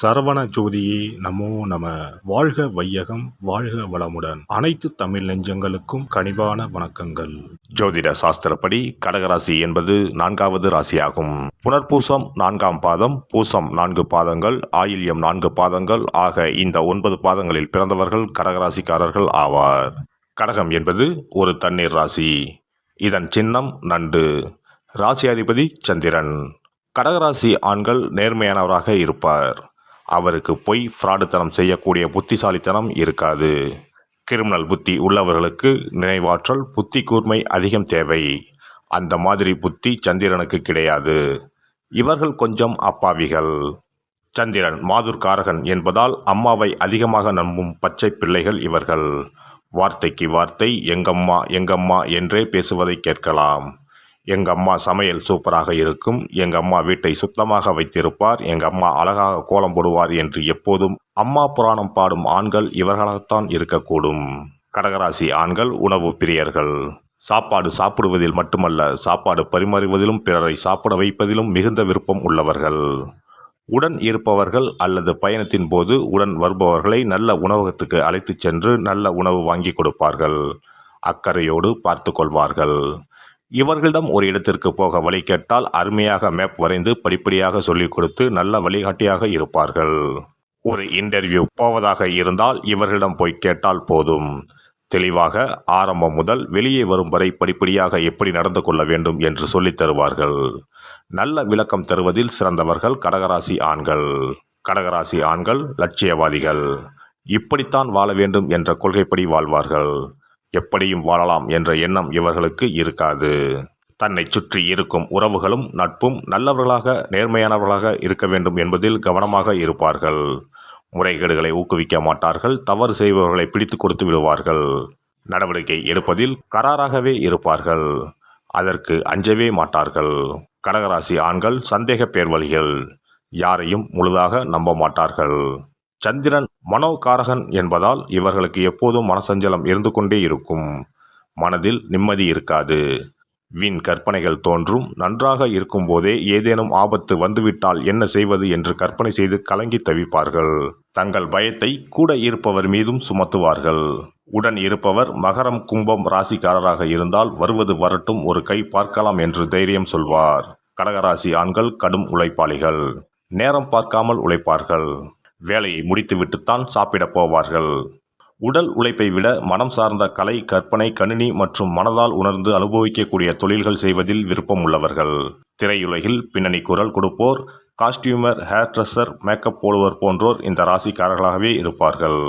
சரவண ஜோதியே நமோ நம. வாழ்க வையகம், வாழ்க வளமுடன். அனைத்து தமிழ் நெஞ்சங்களுக்கும் கனிவான வணக்கங்கள். ஜோதிட சாஸ்திரப்படி கடகராசி என்பது 4வது ராசியாகும். புனர்பூசம் 4ஆம் பாதம், பூசம் 4 பாதங்கள், ஆயில்யம் 4 பாதங்கள் ஆக இந்த 9 பாதங்களில் பிறந்தவர்கள் கடகராசிக்காரர்கள் ஆவார். கடகம் என்பது ஒரு தண்ணீர் ராசி. இதன் சின்னம் நண்டு. ராசி அதிபதி சந்திரன். கடகராசி ஆண்கள் நேர்மையானவராக இருப்பார். அவருக்கு பொய், ஃப்ராடுத்தனம் செய்யக்கூடிய புத்திசாலித்தனம் இருக்காது. கிரிமினல் புத்தி உள்ளவர்களுக்கு நினைவாற்றல், புத்தி கூர்மை அதிகம் தேவை. அந்த மாதிரி புத்தி சந்திரனுக்கு கிடையாது. இவர்கள் கொஞ்சம் அப்பாவிகள். சந்திரன் மாதுர்காரகன் என்பதால் அம்மாவை அதிகமாக நம்பும் பச்சை பிள்ளைகள் இவர்கள். வார்த்தைக்கு வார்த்தை எங்கம்மா எங்கம்மா என்றே பேசுவதை கேட்கலாம். எங்கம்மா சமையல் சூப்பராக இருக்கும், எங்கம்மா வீட்டை சுத்தமாக வைத்திருப்பார், எங்கம்மா அழகாக கோலம் போடுவார் என்று எப்போதும் அம்மா புராணம் பாடும் ஆண்கள் இவர்களாகத்தான் இருக்கக்கூடும். கடகராசி ஆண்கள் உணவு பிரியர்கள். சாப்பாடு சாப்பிடுவதில் மட்டுமல்ல, சாப்பாடு பரிமாறுவதிலும் பிறரை சாப்பிட வைப்பதிலும் மிகுந்த விருப்பம் உள்ளவர்கள். உடன் இருப்பவர்கள் அல்லது பயணத்தின் போது உடன் வருபவர்களை நல்ல உணவகத்துக்கு அழைத்துச் சென்று நல்ல உணவு வாங்கி கொடுப்பார்கள். அக்கறையோடு பார்த்து கொள்வார்கள். இவர்களிடம் ஒரு இடத்திற்கு போக வழி கேட்டால் அருமையாக மேப் வரைந்து படிப்படியாக சொல்லிக் கொடுத்து நல்ல வழிகாட்டியாக இருப்பார்கள். ஒரு இன்டர்வியூ போவதாக இருந்தால் இவர்களிடம் போய் கேட்டால் போதும். தெளிவாக ஆரம்பம் முதல் வெளியே வரும் வரை படிப்படியாக எப்படி நடந்து கொள்ள வேண்டும் என்று சொல்லித் தருவார்கள். நல்ல விளக்கம் தருவதில் சிறந்தவர்கள் கடகராசி ஆண்கள். கடகராசி ஆண்கள் லட்சியவாதிகள். இப்படித்தான் வாழ வேண்டும் என்ற கொள்கைப்படி வாழ்வார்கள். எப்படியும் வாழலாம் என்ற எண்ணம் இவர்களுக்கு இருக்காது. தன்னை சுற்றி இருக்கும் உறவுகளும் நட்பும் நல்லவர்களாக நேர்மையானவர்களாக இருக்க வேண்டும் என்பதில் கவனமாக இருப்பார்கள். முறைகேடுகளை ஊக்குவிக்க மாட்டார்கள். தவறு செய்பவர்களை பிடித்து கொடுத்து விடுவார்கள். நடவடிக்கை எடுப்பதில் கராராகவே இருப்பார்கள். அதற்கு அஞ்சவே மாட்டார்கள். கடகராசி ஆண்கள் சந்தேக பேர்வழிகள். யாரையும் முழுதாக நம்ப மாட்டார்கள். சந்திரன் மனோகாரகன் என்பதால் இவர்களுக்கு எப்போதும் மனசஞ்சலம் இருந்து கொண்டே இருக்கும். மனதில் நிம்மதி இருக்காது. வீண் கற்பனைகள் தோன்றும். நன்றாக இருக்கும் போதே ஏதேனும் ஆபத்து வந்துவிட்டால் என்ன செய்வது என்று கற்பனை செய்து கலங்கி தவிப்பார்கள். தங்கள் பயத்தை கூட இருப்பவர் மீதும் சுமத்துவார்கள். உடன் இருப்பவர் மகரம் கும்பம் ராசிக்காரராக இருந்தால் வருவது வரட்டும், ஒரு கை பார்க்கலாம் என்று தைரியம் சொல்வார். கடகராசி ஆண்கள் கடும் உழைப்பாளிகள். நேரம் பார்க்காமல் உழைப்பார்கள். வேலையை முடித்துவிட்டுத்தான் சாப்பிடப் போவார்கள். உடல் உழைப்பை விட மனம் சார்ந்த கலை, கற்பனை, கணினி மற்றும் மனதால் உணர்ந்து அனுபவிக்கக்கூடிய தொழில்கள் செய்வதில் விருப்பம் உள்ளவர்கள். திரையுலகில் பின்னணி குரல் கொடுப்போர், காஸ்டியூமர், ஹேர் ட்ரெஸ்ஸர், மேக்கப் போடுவோர் போன்றோர் இந்த ராசிக்காரர்களாகவே இருப்பார்கள்.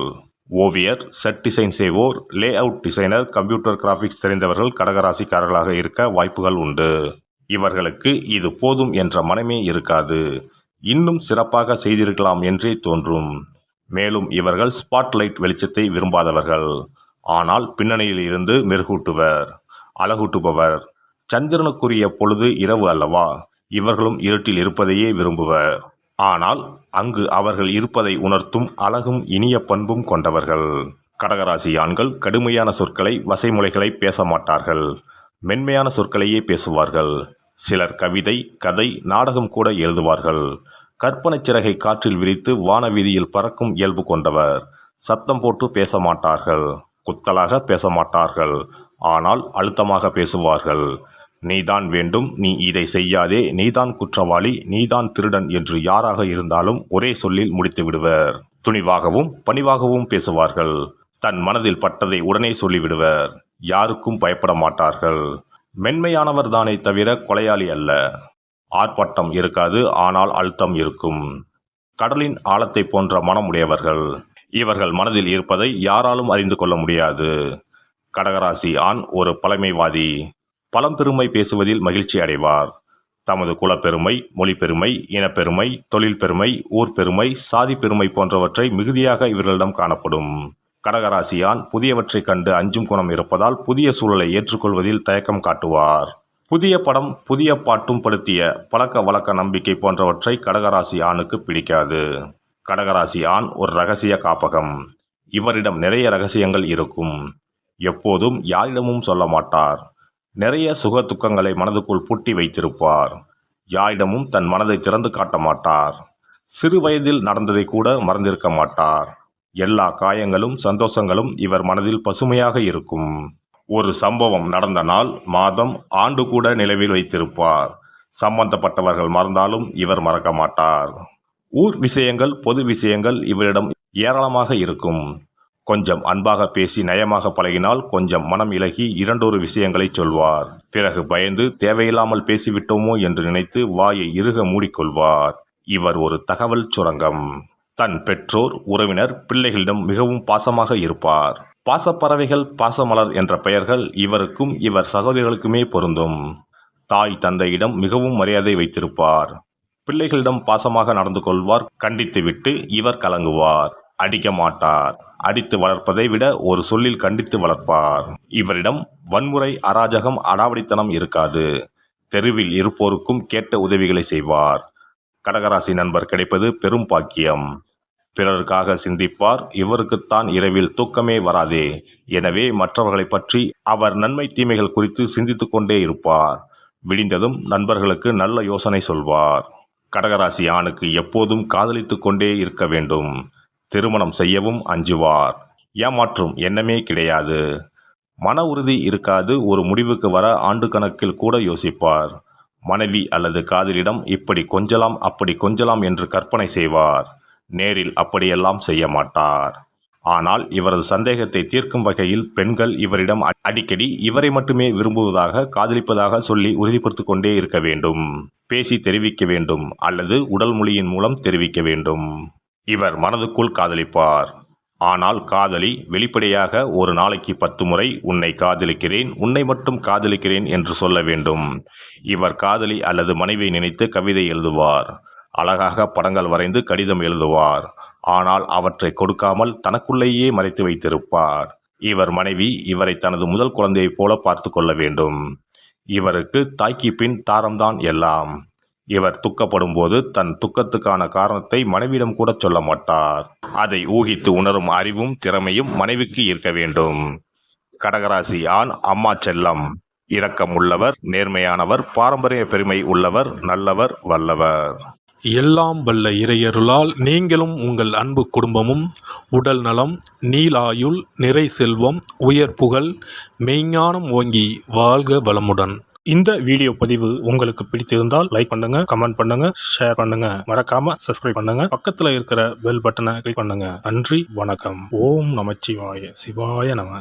ஓவியர், செட் டிசைன் செய்வோர், lay out designer, computer graphics தெரிந்தவர்கள் கடகராசிக்காரர்களாக இருக்க வாய்ப்புகள் உண்டு. இவர்களுக்கு இது போதும் என்ற மனமே இருக்காது. இன்னும் சிறப்பாக செய்திருக்கலாம் என்றே தோன்றும். மேலும் இவர்கள் ஸ்பாட்லைட் வெளிச்சத்தை விரும்பாதவர்கள். ஆனால் பின்னணியில் இருந்து மெருகூட்டுவர், அழகூட்டுபவர். சந்திரனுக்குரிய பொழுது இரவு அல்லவா? இவர்களும் இருட்டில் இருப்பதையே விரும்புவர். ஆனால் அங்கு அவர்கள் இருப்பதை உணர்த்தும் அழகும் இனிய பண்பும் கொண்டவர்கள். கடகராசி ஆண்கள் கடுமையான சொற்களை, வசைமுறைகளை பேச மாட்டார்கள். மென்மையான சொற்களையே பேசுவார்கள். சிலர் கவிதை, கதை, நாடகம் கூட எழுதுவார்கள். கற்பனை சிறகை காற்றில் விரித்து வானவீதியில் பறக்கும் இயல்பு கொண்டவர். சத்தம் போட்டு பேச மாட்டார்கள். குத்தலாக பேச மாட்டார்கள். ஆனால் அழுத்தமாக பேசுவார்கள். நீதான் வேண்டும், நீ இதை செய்யாதே, நீதான் குற்றவாளி, நீதான் திருடன் என்று யாராக இருந்தாலும் ஒரே சொல்லில் முடித்து விடுவர். துணிவாகவும் பணிவாகவும் பேசுவார்கள். தன் மனதில் பட்டதை உடனே சொல்லிவிடுவர். யாருக்கும் பயப்பட மாட்டார்கள். மென்மையானவர் தானே தவிர கொலையாளி அல்ல. ஆர்ப்பாட்டம் இருக்காது, ஆனால் அழுத்தம் இருக்கும். கடலின் ஆழத்தை போன்ற மனம் உடையவர்கள். இவர்கள் மனதில் இருப்பதை யாராலும் அறிந்து கொள்ள முடியாது. கடகராசி ஆண் ஒரு பழமைவாதி. பழம்பெருமை பேசுவதில் மகிழ்ச்சி அடைவார். தமது குலப்பெருமை, மொழி பெருமை, இனப்பெருமை, தொழில் பெருமை, ஊர் பெருமை, சாதி பெருமை போன்றவற்றை மிகுதியாக இவர்களிடம் காணப்படும். கடகராசியான் புதியவற்றை கண்டு அஞ்சும் குணம் இருப்பதால் புதிய சூழலை ஏற்றுக்கொள்வதில் தயக்கம் காட்டுவார். புதிய படம், புதிய பாட்டும் படுத்திய பழக்க வழக்க நம்பிக்கை போன்றவற்றை கடகராசி ஆணுக்கு பிடிக்காது. கடகராசி ஆண் ஒரு ரகசிய காப்பகம். இவரிடம் நிறைய ரகசியங்கள் இருக்கும். எப்போதும் யாரிடமும் சொல்ல மாட்டார். நிறைய சுக துக்கங்களை மனதுக்குள் பூட்டி வைத்திருப்பார். யாரிடமும் தன் மனதை திறந்து காட்ட மாட்டார். சிறு வயதில் நடந்ததை கூட மறந்திருக்க மாட்டார். எல்லா காயங்களும் சந்தோஷங்களும் இவர் மனதில் பசுமையாக இருக்கும். ஒரு சம்பவம் நடந்த நாள், மாதம், ஆண்டு கூட நினைவில் வைத்திருப்பார். சம்பந்தப்பட்டவர்கள் மறந்தாலும் இவர் மறக்க மாட்டார். ஊர் விஷயங்கள், பொது விஷயங்கள் இவரிடம் ஏராளமாக இருக்கும். கொஞ்சம் அன்பாக பேசி நயமாக பழகினால் கொஞ்சம் மனம் இலகி இரண்டொரு விஷயங்களை சொல்வார். பிறகு பயந்து தேவையில்லாமல் பேசிவிட்டோமோ என்று நினைத்து வாயை இறுக மூடிக்கொள்வார். இவர் ஒரு தகவல் சுரங்கம். தன் பெற்றோர், உறவினர், பிள்ளைகளிடம் மிகவும் பாசமாக இருப்பார். பாசப்பறவைகள், பாசமலர் என்ற பெயர்கள் இவருக்கும் இவர் சகோதரிகளுக்குமே பொருந்தும். தாய் தந்தையிடம் மிகவும் மரியாதை வைத்திருப்பார். பிள்ளைகளிடம் பாசமாக நடந்து கொள்வார். கண்டித்துவிட்டு இவர் கலங்குவார். அடிக்க மாட்டார். அடித்து வளர்ப்பதை விட ஒரு சொல்லில் கண்டித்து வளர்ப்பார். இவரிடம் வன்முறை, அராஜகம், அடாவடித்தனம் இருக்காது. தெருவில் இருப்போருக்கும் கேட்ட உதவிகளை செய்வார். கடகராசி நண்பர் கிடைப்பது பெரும் பாக்கியம். பிறருக்காக சிந்திப்பார். இவருக்குத்தான் இரவில் தூக்கமே வராதே. எனவே மற்றவர்களை பற்றி அவர் நன்மை தீமைகள் குறித்து சிந்தித்துக் கொண்டே இருப்பார். விடிந்ததும் நண்பர்களுக்கு நல்ல யோசனை சொல்வார். கடகராசி ஆணுக்கு எப்போதும் காதலித்துக் கொண்டே இருக்க வேண்டும். திருமணம் செய்யவும் அஞ்சுவார். ஏமாற்றும் எண்ணமே கிடையாது. மன உறுதி இருக்காது. ஒரு முடிவுக்கு வர ஆண்டு கணக்கில் கூட யோசிப்பார். மனைவி அல்லது காதலிடம் இப்படி கொஞ்சலாம் அப்படி கொஞ்சலாம் என்று கற்பனை செய்வார். நேரில் அப்படியெல்லாம் செய்ய மாட்டார். ஆனால் இவரது சந்தேகத்தை தீர்க்கும் வகையில் பெண்கள் இவரிடம் அடிக்கடி இவரை மட்டுமே விரும்புவதாக, காதலிப்பதாக சொல்லி உறுதிப்படுத்திக் கொண்டே இருக்க வேண்டும். பேசி தெரிவிக்க வேண்டும் அல்லது உடல் மொழியின் மூலம் தெரிவிக்க வேண்டும். இவர் மனதுக்குள் காதலிப்பார். ஆனால் காதலி வெளிப்படையாக ஒரு நாளைக்கு 10 முறை உன்னை காதலிக்கிறேன், உன்னை மட்டும் காதலிக்கிறேன் என்று சொல்ல வேண்டும். இவர் காதலி அல்லது மனைவியை நினைத்து கவிதை எழுதுவார். அழகாக படங்கள் வரைந்து கடிதம் எழுதுவார். ஆனால் அவற்றை கொடுக்காமல் தனக்குள்ளேயே மறைத்து வைத்திருப்பார். இவர் மனைவி இவரை தனது முதல் குழந்தையைப் போல பார்த்து கொள்ள வேண்டும். இவருக்கு தாய்க்கு பின் தாரம்தான் எல்லாம். இவர் துக்கப்படும் போது தன் துக்கத்துக்கான காரணத்தை மனைவியிடம் கூட சொல்ல மாட்டார். அதை ஊகித்து உணரும் அறிவும் திறமையும் மனைவிக்கு இருக்க வேண்டும். கடகராசி ஆண் அம்மா செல்லம். இரக்கம் உள்ளவர், நேர்மையானவர், பாரம்பரிய பெருமை உள்ளவர், நல்லவர், வல்லவர். எல்லாம் வல்ல இறையருளால் நீங்களும் உங்கள் அன்பு குடும்பமும் உடல் நலம், நீலாயுள், நிறை செல்வம், உயர் புகழ், மெய்ஞானம் ஓங்கி வாழ்க வளமுடன். இந்த வீடியோ பதிவு உங்களுக்கு பிடித்திருந்தால் லைக் பண்ணுங்க, கமெண்ட் பண்ணுங்க, ஷேர் பண்ணுங்க. மறக்காம சப்ஸ்கிரைப் பண்ணுங்க. பக்கத்துல இருக்கிற பெல் பட்டனை கிளிக் பண்ணுங்க. நன்றி, வணக்கம். ஓம் நமச்சிவாய. சிவாய நம.